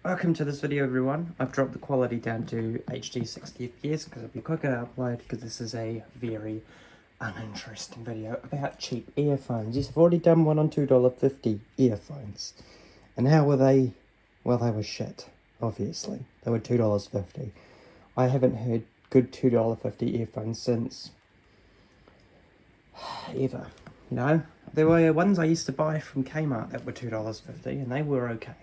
Welcome to this video, everyone. I've dropped the quality down to HD 60 FPS because it'll be quicker to upload, because this is a very uninteresting video about cheap earphones. Yes, I've already done one on $2.50 earphones. And how were they? Well, they were shit, obviously. They were $2.50. I haven't heard good $2.50 earphones since ever, you know? There were ones I used to buy from Kmart that were $2.50 and they were okay.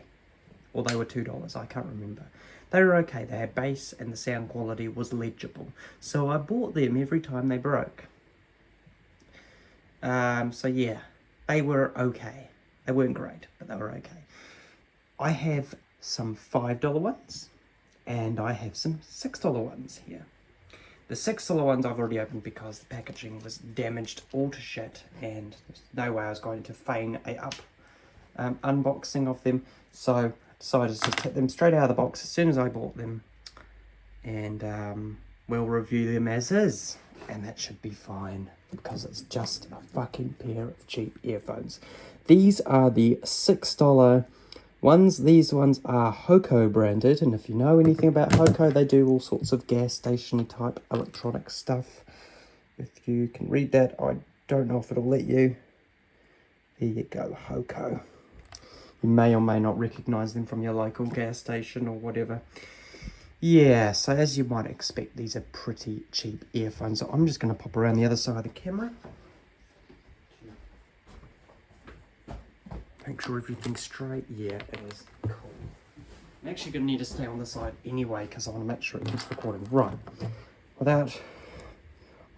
Or they were $2, I can't remember. They were okay, they had bass and the sound quality was legible. So I bought them every time they broke. So yeah, they were okay. They weren't great, but they were okay. I have some $5 ones, and I have some $6 ones here. The $6 ones I've already opened because the packaging was damaged all to shit, and there's no way I was going to feign a unboxing of them. So decided to take them straight out of the box as soon as I bought them, and we'll review them as is, and that should be fine because it's just a fucking pair of cheap earphones. These are the $6 ones. These ones are Hoco branded, and if you know anything about Hoco, they do all sorts of gas station type electronic stuff. If you can read that, I don't know if it'll let you. There you go, Hoco. You may or may not recognise them from your local gas station or whatever. Yeah, so as you might expect, these are pretty cheap earphones. So I'm just going to pop around the other side of the camera. Make sure everything's straight. Yeah, it is. Cool. I'm actually going to need to stay on the side anyway because I want to make sure it keeps recording. Right. Without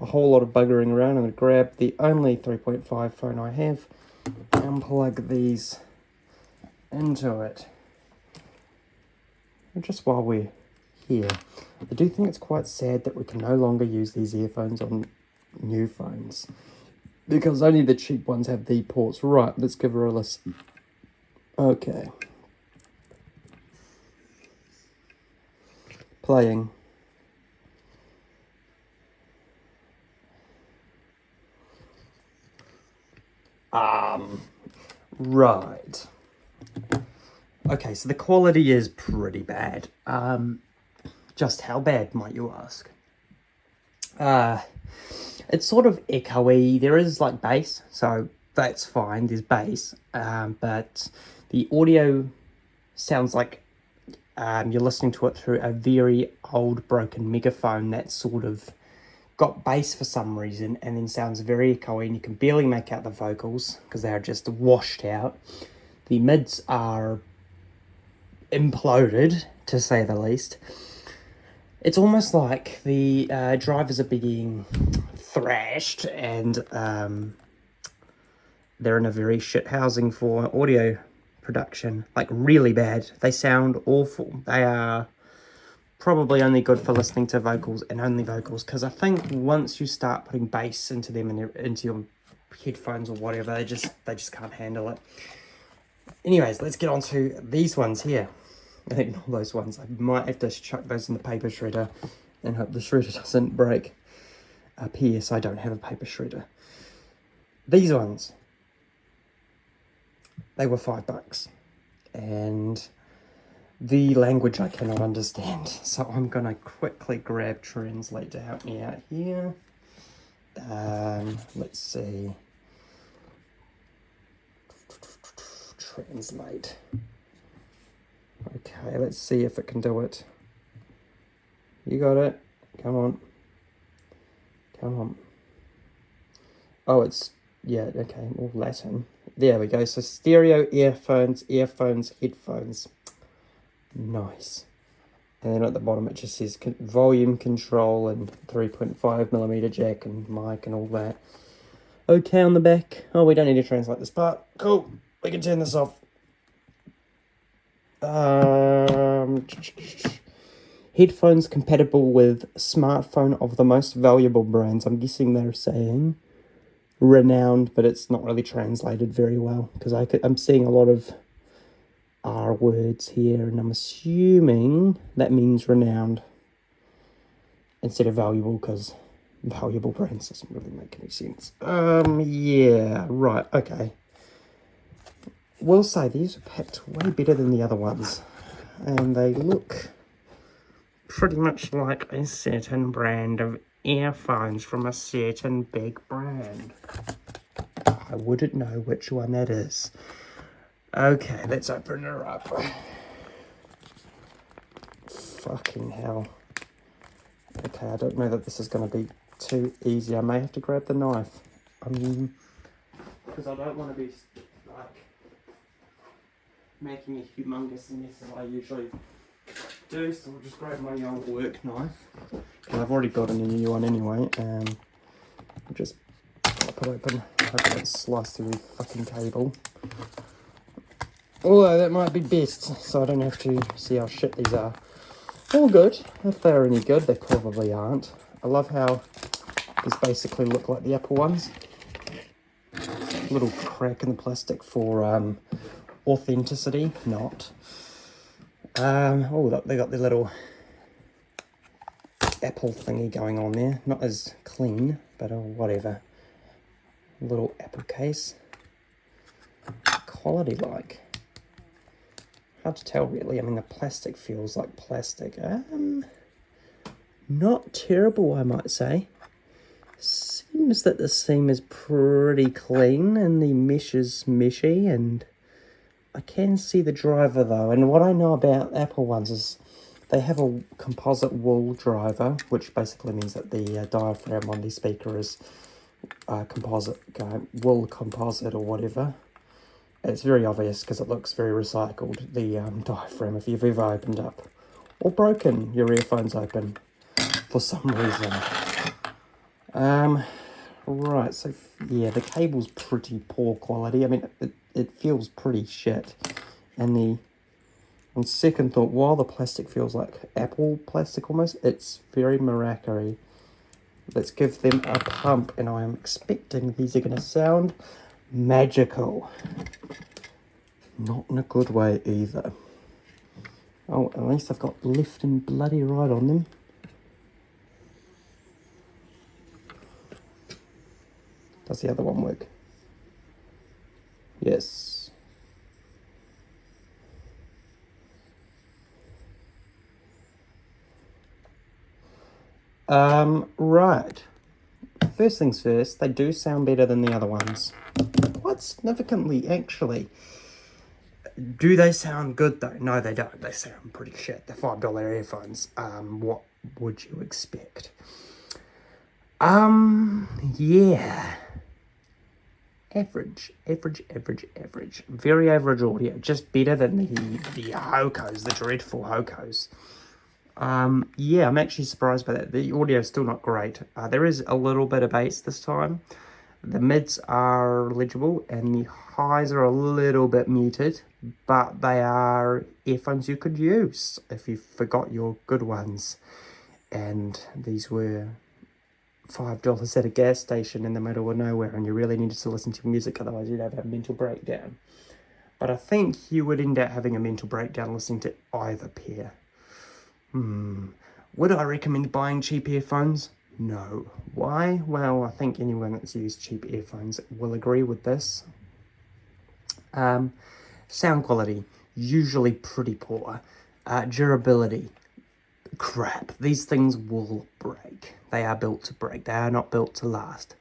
a whole lot of buggering around, I'm going to grab the only 3.5 phone I have and plug these into it. And just while we're here, I do think it's quite sad that we can no longer use these earphones on new phones because only the cheap ones have the ports. Right, let's give her a listen. Okay. Playing. Right. Okay, so the quality is pretty bad. Just how bad, might you ask? It's sort of echoey. There is like bass, so that's fine. There's bass, but the audio sounds like you're listening to it through a very old broken megaphone that sort of got bass for some reason and then sounds very echoey, and you can barely make out the vocals because they are just washed out. The mids are imploded, to say the least. It's almost like the drivers are being thrashed and they're in a very shit housing for audio production. Like, really bad. They sound awful. They are probably only good for listening to vocals and only vocals, because I think once you start putting bass into them and into your headphones or whatever, they just can't handle it. Anyways, let's get on to these ones here. I think all those ones. I might have to chuck those in the paper shredder and hope the shredder doesn't break. P.S. I don't have a paper shredder. These ones, they were $5, and the language I cannot understand, so I'm gonna quickly grab Translate to help me out here. Let's see. Translate. Okay, let's see if it can do it. You got it. Come on. Come on. Oh, it's, yeah, okay, more Latin. There we go. So stereo, earphones, headphones. Nice. And then at the bottom it just says volume control and 3.5mm jack and mic and all that. Okay, on the back. Oh, we don't need to translate this part. Cool. We can turn this off. Headphones compatible with smartphone of the most valuable brands. I'm guessing they're saying renowned, but it's not really translated very well because I'm seeing a lot of R words here, and I'm assuming that means renowned instead of valuable, because valuable brands doesn't really make any sense. Yeah, right, okay. Will say these are packed way better than the other ones. and they look pretty much like a certain brand of earphones from a certain big brand. I wouldn't know which one that is. Okay, let's open her up. Fucking hell. Okay, I don't know that this is going to be too easy. I may have to grab the knife. Because I don't want to be, like, making a humongous mess as I usually do. So I'll just grab my old work knife. And I've already got a new one anyway. I'll just pop it open. Hope I don't slice through the fucking cable. Although that might be best, so I don't have to see how shit these are. All good. If they're any good, they probably aren't. I love how these basically look like the Apple ones. Little crack in the plastic for authenticity, not. Oh, look, they got the little Apple thingy going on there. Not as clean, but whatever. Little Apple case. Quality like. Hard to tell really. I mean, the plastic feels like plastic. Not terrible, I might say. Seems that the seam is pretty clean and the mesh is meshy, and I can see the driver though. And what I know about Apple ones is they have a composite wool driver, which basically means that the diaphragm on the speaker is composite, wool composite or whatever. It's very obvious because it looks very recycled, the diaphragm, if you've ever opened up or broken your earphones open for some reason. Right, so yeah, the cable's pretty poor quality. I mean, it feels pretty shit. And on second thought, while the plastic feels like Apple plastic almost, it's very miracle-y. Let's give them a pump, and I am expecting these are going to sound magical. Not in a good way either. Oh, at least I've got left and bloody right on them. Does the other one work? Yes. Right. First things first, they do sound better than the other ones. Quite significantly, actually. Do they sound good though? No, they don't. They sound pretty shit. They're $5 earphones. What would you expect? Yeah. Average. Very average audio. Just better than the Hokos, the dreadful Hokos. Yeah, I'm actually surprised by that. The audio is still not great. There is a little bit of bass this time. The mids are legible and the highs are a little bit muted, but they are earphones you could use if you forgot your good ones. And these were $5 at a gas station in the middle of nowhere, and you really needed to listen to music, otherwise you'd have a mental breakdown. But I think you would end up having a mental breakdown listening to either pair. Would I recommend buying cheap earphones? No. Why? Well, I think anyone that's used cheap earphones will agree with this. Sound quality, usually pretty poor. Durability, crap. These things will break. They are built to break. They are not built to last.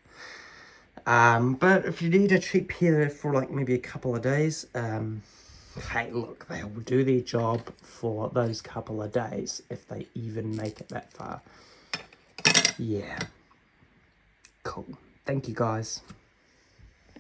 But if you need a cheap pair for like maybe a couple of days, hey, look, they will do their job for those couple of days if they even make it that far. Yeah. Cool. Thank you, guys.